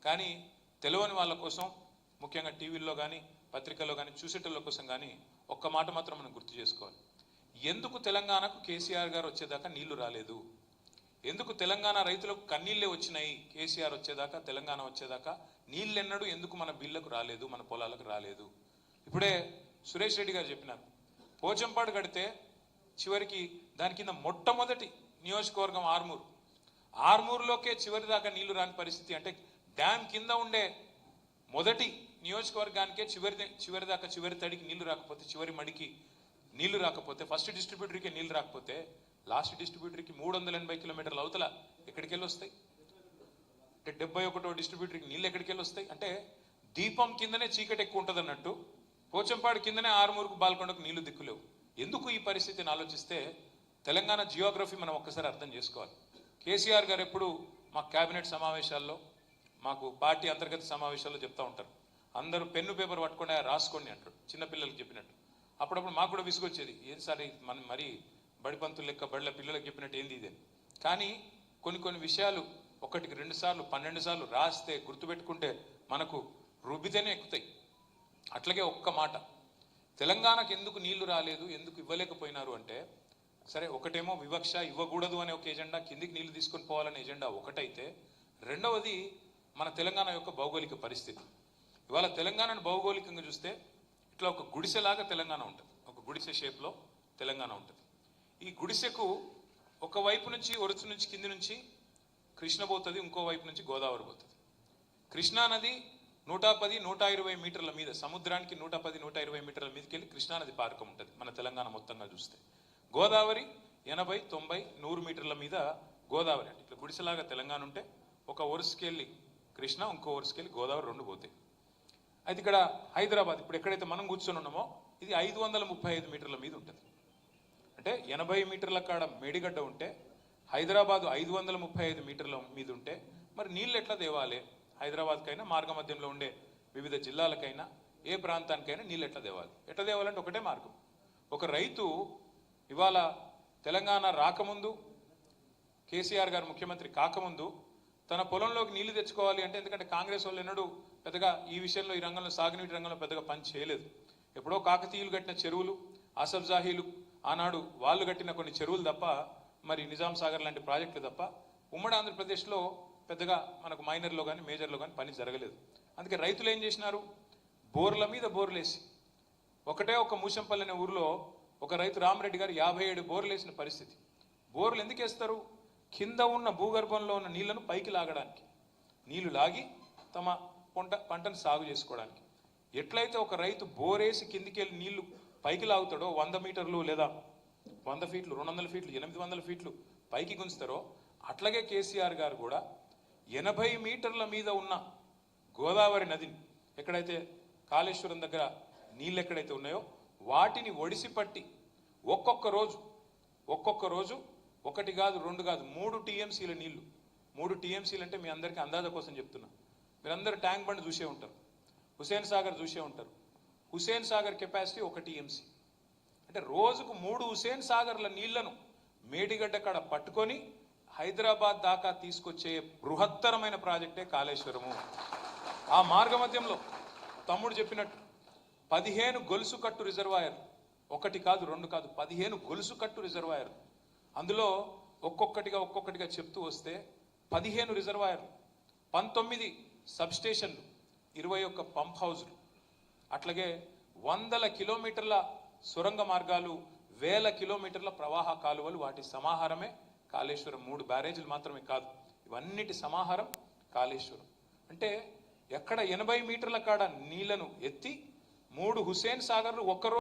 కానీ తెలియని వాళ్ళ కోసం ముఖ్యంగా టీవీల్లో కానీ పత్రికల్లో కానీ చూసేటోళ్ళ కోసం కానీ ఒక్క మాట మాత్రం మనం గుర్తు చేసుకోవాలి. ఎందుకు తెలంగాణకు కేసీఆర్ గారు వచ్చేదాకా నీళ్లు రాలేదు? ఎందుకు తెలంగాణ రైతులకు కన్నీళ్ళే వచ్చినాయి? కేసీఆర్ వచ్చేదాకా, తెలంగాణ వచ్చేదాకా నీళ్ళెన్నడూ ఎందుకు మన బిల్లకు రాలేదు, మన పొలాలకు రాలేదు? ఇప్పుడే సురేష్ రెడ్డి గారు చెప్పినారు, పోచంపాడు కడితే చివరికి దాని కింద మొట్టమొదటి నియోజకవర్గం ఆర్మూరులోకే చివరి దాకా నీళ్లు రాని పరిస్థితి. అంటే డ్యామ్ కింద ఉండే మొదటి నియోజకవర్గానికే చివరి దాకా చివరి తడికి నీళ్లు రాకపోతే, చివరి మడికి నీళ్లు రాకపోతే, ఫస్ట్ డిస్ట్రిబ్యూటర్కి నీళ్లు రాకపోతే లాస్ట్ డిస్ట్రిబ్యూటర్కి 380 కిలోమీటర్ల అవతల ఎక్కడికి వెళ్ళి వస్తాయి? అంటే 71వ డిస్ట్రిబ్యూటర్కి నీళ్ళు ఎక్కడికి వెళ్ళి వస్తాయి? అంటే దీపం కిందనే చీకటి ఎక్కువ ఉంటుంది అన్నట్టు పోచంపాడు కిందనే ఆరుమూరుకు బాల్కొండకు నీళ్లు దిక్కులేవు. ఎందుకు ఈ పరిస్థితిని ఆలోచిస్తే తెలంగాణ జియోగ్రఫీ మనం ఒక్కసారి అర్థం చేసుకోవాలి. కేసీఆర్ గారు ఎప్పుడు మా క్యాబినెట్ సమావేశాల్లో, మాకు పార్టీ అంతర్గత సమావేశాల్లో చెప్తా ఉంటారు, అందరూ పెన్ను పేపర్ పట్టుకొని రాసుకోండి అంటారు, చిన్నపిల్లలకి చెప్పినట్టు. అప్పుడప్పుడు మాకు కూడా విసుగొచ్చేది, ఏం సార్ మనం మరీ బడిపంతులు లెక్క బడిల పిల్లలకు చెప్పినట్టు ఏంది ఇదే. కానీ కొన్ని విషయాలు 1కి 2 సార్లు 12 సార్లు రాస్తే గుర్తుపెట్టుకుంటే మనకు రుబ్బితేనే ఎక్కుతాయి. అట్లాగే ఒక్క మాట, తెలంగాణకు ఎందుకు నీళ్లు రాలేదు, ఎందుకు ఇవ్వలేకపోయినారు అంటే, సరే ఒకటేమో వివక్ష, ఇవ్వకూడదు అనే ఒక ఎజెండా, కిందికి నీళ్లు తీసుకొని పోవాలనే ఎజెండా ఒకటైతే, రెండవది మన తెలంగాణ యొక్క భౌగోళిక పరిస్థితి. ఇవాళ తెలంగాణను భౌగోళికంగా చూస్తే ఇట్లా ఒక గుడిసెలాగా తెలంగాణ ఉంటుంది, ఒక గుడిసె షేప్లో తెలంగాణ ఉంటుంది. ఈ గుడిసెకు ఒకవైపు నుంచి ఒరుసు నుంచి కింది నుంచి కృష్ణ పోతుంది, ఇంకో వైపు నుంచి గోదావరి పోతుంది. కృష్ణా నది 110-120 మీటర్ల మీద, సముద్రానికి 110-120 మీటర్ల మీదకి వెళ్ళి కృష్ణానది పారకం ఉంటుంది మన తెలంగాణ మొత్తంగా చూస్తే. గోదావరి 80-90-100 మీటర్ల మీద గోదావరి. అంటే ఇట్లా గుడిసెలాగా తెలంగాణ ఉంటే ఒక ఒరుసుకెళ్ళి కృష్ణ, ఇంకో ఒరుసుకెళ్ళి గోదావరి, 2 పోతాయి. అయితే ఇక్కడ హైదరాబాద్, ఇప్పుడు ఎక్కడైతే మనం కూర్చొని ఉన్నామో, ఇది 535 మీటర్ల మీద ఉంటుంది. అంటే 80 మీటర్ల కాడ మేడిగడ్డ ఉంటే హైదరాబాదు 535 మీటర్ల మీద ఉంటే మరి నీళ్ళు ఎట్లా తేవాలి? హైదరాబాద్కైనా మార్గ మధ్యంలో ఉండే వివిధ జిల్లాలకైనా ఏ ప్రాంతానికైనా నీళ్ళు ఎట్లా తేవాలి? ఎట్లా తేవాలంటే ఒకటే మార్గం. ఒక రైతు ఇవాళ తెలంగాణ రాకముందు, కేసీఆర్ గారు ముఖ్యమంత్రి కాకముందు తన పొలంలోకి నీళ్లు తెచ్చుకోవాలి అంటే, ఎందుకంటే కాంగ్రెస్ వాళ్ళు ఎన్నడూ పెద్దగా ఈ విషయంలో, ఈ రంగంలో, సాగునీటి రంగంలో పెద్దగా పని చేయలేదు. ఎప్పుడో కాకతీయులు కట్టిన చెరువులు, ఆసఫ్ జాహీలు ఆనాడు వాళ్ళు కట్టిన కొన్ని చెరువులు తప్ప, మరి నిజాం సాగర్ లాంటి ప్రాజెక్టులు తప్ప ఉమ్మడి ఆంధ్రప్రదేశ్లో పెద్దగా మనకు మైనర్లో కానీ మేజర్లో కానీ పని జరగలేదు. అందుకే రైతులు ఏం చేసినారు, బోర్ల మీద బోర్లేసి, ఒకటే ఒక మూషంపల్లి అనే ఊరిలో ఒక రైతు రామరెడ్డి గారు 57 బోర్లు వేసిన పరిస్థితి. బోర్లు ఎందుకు వేస్తారు? కింద ఉన్న భూగర్భంలో ఉన్న నీళ్లను పైకి లాగడానికి, నీళ్లు లాగి తమ పంటను సాగు చేసుకోవడానికి. ఎట్లయితే ఒక రైతు బోరేసి కిందికి వెళ్ళి నీళ్లు పైకి లాగుతాడో, 100 మీటర్లు లేదా 100 ఫీట్లు, 200 ఫీట్లు, 800 ఫీట్లు పైకి గుంచుతారో, అట్లాగే కేసీఆర్ గారు కూడా 80 మీటర్ల మీద ఉన్న గోదావరి నదిని, ఎక్కడైతే కాళేశ్వరం దగ్గర నీళ్ళు ఎక్కడైతే ఉన్నాయో వాటిని ఒడిసి పట్టి ఒక్కొక్క రోజు 1 కాదు 2 కాదు 3 టీఎంసీల నీళ్లు. 3 టీఎంసీలు అంటే మీ అందరికీ అందాజ కోసం చెప్తున్నా. మీరందరూ ట్యాంక్ బండ్ చూసే ఉంటారు, హుసేన్ సాగర్ చూసే ఉంటారు. Hussain Sagar capacity 1 TMC. అంటే రోజుకు 3 హుసేన్ సాగర్ల నీళ్లను మేడిగడ్డ కాడ పట్టుకొని హైదరాబాద్ దాకా తీసుకొచ్చే బృహత్తరమైన ప్రాజెక్టే కాళేశ్వరము. ఆ మార్గ మధ్యంలో తమ్ముడు చెప్పినట్టు 15 గొలుసు కట్టు రిజర్వాయర్, 1 కాదు 2 కాదు 15 గొలుసు కట్టు రిజర్వాయర్. అందులో ఒక్కొక్కటిగా చెప్తూ వస్తే 15 రిజర్వాయర్లు, 19 సబ్స్టేషన్లు, 21 పంప్ హౌజులు, అట్లాగే 100 కిలోమీటర్ల సొరంగ మార్గాలు, 1000 కిలోమీటర్ల ప్రవాహ కాలువలు, వాటి సమాహారమే కాళేశ్వరం. 3 బ్యారేజీలు మాత్రమే కాదు, ఇవన్నిటి సమాహారం కాళేశ్వరం. అంటే ఎక్కడ 80 మీటర్ల కాడ నీళ్లను ఎత్తి 3 హుసేన్ సాగర్లు ఒక్కరోజు